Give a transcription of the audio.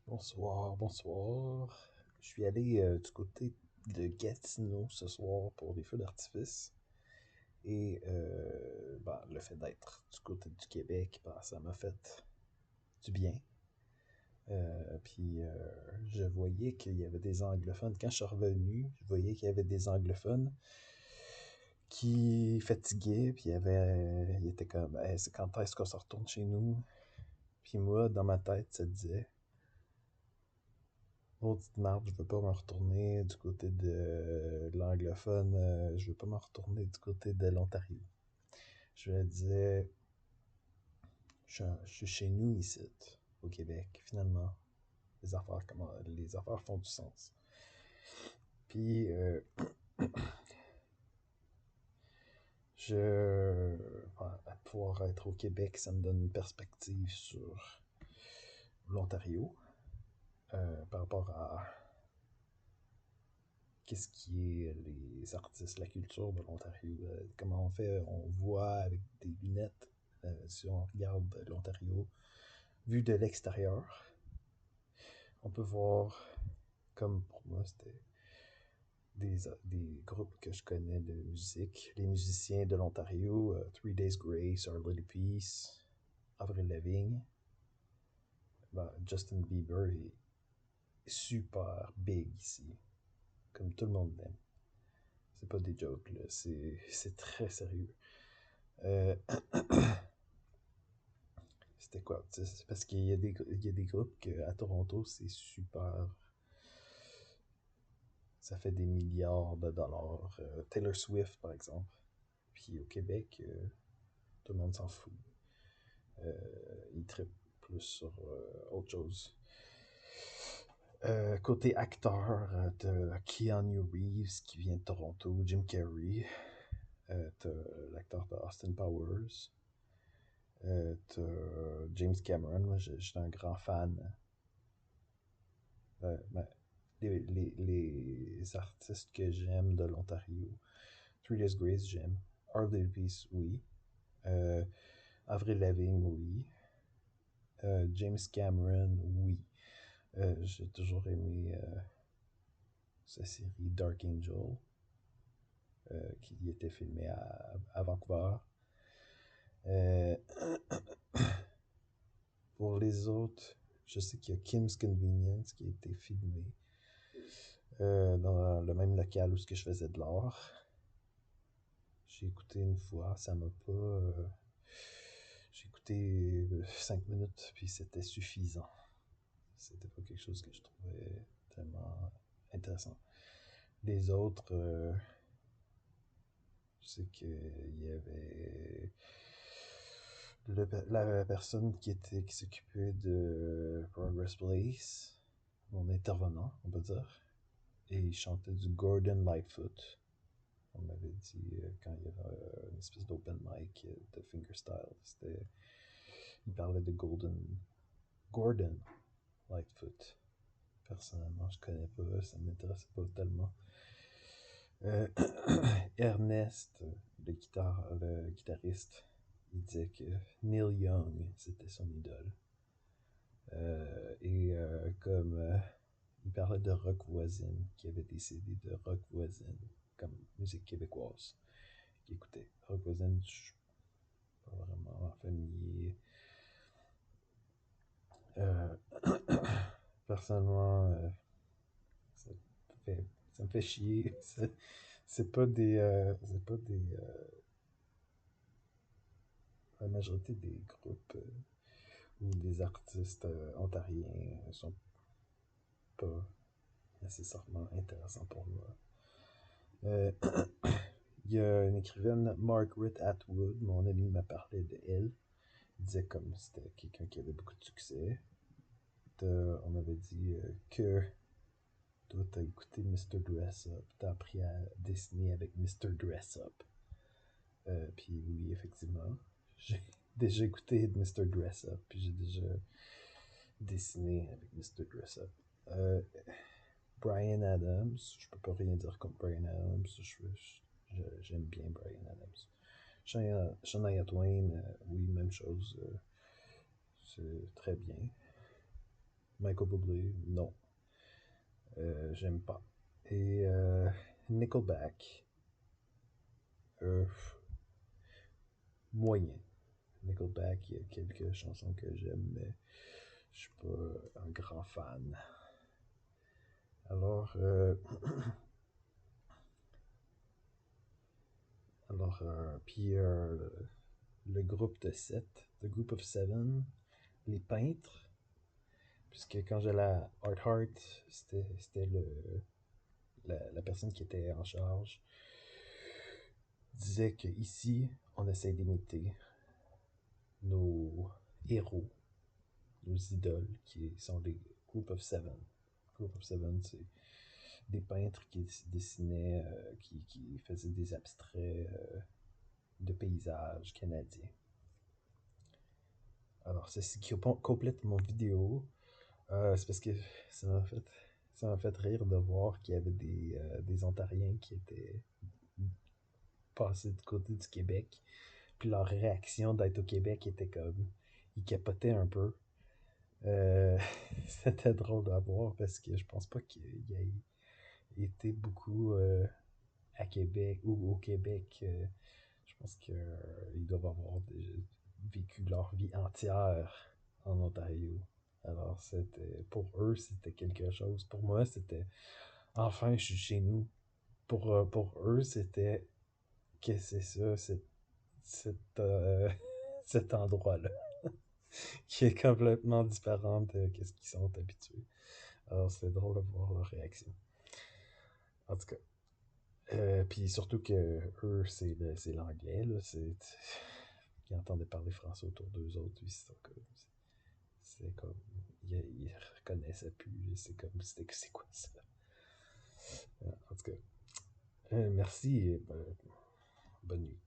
Bonsoir, bonsoir. Je suis allé du côté de Gatineau ce soir pour les feux d'artifice. Et le fait d'être du côté du Québec, ça m'a fait du bien. Puis je voyais qu'il y avait des anglophones. Quand je suis revenu, je voyais qu'il y avait des anglophones qui fatiguaient. Puis il était comme, hey, c'est quand est-ce qu'on se retourne chez nous? Puis moi, dans ma tête, ça disait, maudite marde, je veux pas me retourner du côté de l'anglophone, je veux pas me retourner du côté de l'Ontario. Je me disais, je suis chez nous ici, au Québec, finalement. Les affaires font du sens. Puis, pouvoir être au Québec, ça me donne une perspective sur l'Ontario par rapport à qu'est-ce qui est les artistes, la culture de l'Ontario. Comment on fait, on voit avec des lunettes, si on regarde l'Ontario, vu de l'extérieur, on peut voir, comme pour moi, c'était des groupes que je connais de musique, les musiciens de l'Ontario, Three Days Grace, Our Little Peace, Avril Lavigne. Justin Bieber est super big ici, comme tout le monde l'aime. C'est pas des jokes, là, c'est très sérieux. Euh, C'était quoi? C'est parce qu'il y a des groupes à Toronto, c'est super. Ça fait des milliards de dollars. Taylor Swift, par exemple. Puis au Québec, tout le monde s'en fout. Ils trippent plus sur autre chose. Côté acteur, t'as Keanu Reeves qui vient de Toronto, Jim Carrey. T'as l'acteur de Austin Powers. T'as James Cameron. Moi, j'étais un grand fan. Ben, les artistes que j'aime de l'Ontario. Three Days Grace, j'aime. Our Little Peace, oui. Euh, Avril Lavigne, oui. James Cameron, oui. J'ai toujours aimé sa série Dark Angel, qui était filmée à Vancouver. Euh, pour les autres, je sais qu'il y a Kim's Convenience qui a été filmé dans le même local où je faisais de l'art. J'ai écouté une fois, ça m'a pas. J'ai écouté 5 minutes, puis c'était suffisant. C'était pas quelque chose que je trouvais tellement intéressant. Les autres, je sais qu'il y avait la personne qui s'occupait de Progress Place, mon intervenant, on peut dire, et il chantait du Gordon Lightfoot. On m'avait dit quand il y avait une espèce d'open mic de fingerstyle, il parlait de Gordon Lightfoot. Personnellement, je connais pas, ça m'intéresse pas tellement. Ernest, le guitariste, il disait que Neil Young, c'était son idole. Il parlait de Rock Voisine, qui avait des CD de Rock Voisine, comme musique québécoise, qu'il écoutait. Rock Voisine, je suis pas vraiment familier. Euh, Personnellement, ça, fait, ça me fait chier. C'est pas des. C'est pas des. La majorité des groupes ou des artistes ontariens sont pas nécessairement intéressants pour moi. Euh, il y a une écrivaine, Margaret Atwood, mon ami m'a parlé de elle. Il disait comme c'était quelqu'un qui avait beaucoup de succès. On m'avait dit que toi, t'as écouté Mr. Dress Up, t'as appris à dessiner avec Mr. Dress Up. Puis oui, effectivement, j'ai déjà écouté Mr. Dress Up, puis j'ai déjà dessiné avec Mr. Dress Up. Brian Adams, je peux pas rien dire comme Brian Adams, j'aime bien Brian Adams. Shania Twain, oui, même chose, c'est très bien. Michael Bublé, non. J'aime pas. Et Nickelback, euh, moyen. Nickelback, il y a quelques chansons que j'aime, mais je suis pas un grand fan. Alors, puis le groupe de 7, The Group of Seven, les peintres, puisque quand j'allais à Art Heart, c'était la personne qui était en charge, disait qu'ici, on essaie d'imiter nos héros, nos idoles, qui sont les Group of Seven. Group of Seven, c'est des peintres qui dessinaient, qui faisaient des abstraits de paysages canadiens. Alors, ceci qui complète mon vidéo. C'est parce que ça m'a fait, ça m'a fait rire de voir qu'il y avait des Ontariens qui étaient passés du côté du Québec. Puis leur réaction d'être au Québec était comme. Ils capotaient un peu. Euh, C'était drôle à voir parce que je pense pas qu'il y ait été beaucoup à Québec ou au Québec. Je pense qu'ils doivent avoir vécu leur vie entière en Ontario. Alors, pour eux, c'était quelque chose. Pour moi, c'était enfin, je suis chez nous. Pour eux, c'était que c'est ça, cet, cet endroit-là, qui est complètement différent de ce qu'ils sont habitués. Alors, c'est drôle de voir leur réaction. En tout cas. Puis surtout que eux, c'est l'anglais, là. Ils entendaient parler français autour d'eux autres, puis c'est comme. Ils reconnaissaient plus. C'est comme. C'est quoi ça? En tout cas, merci et bonne nuit.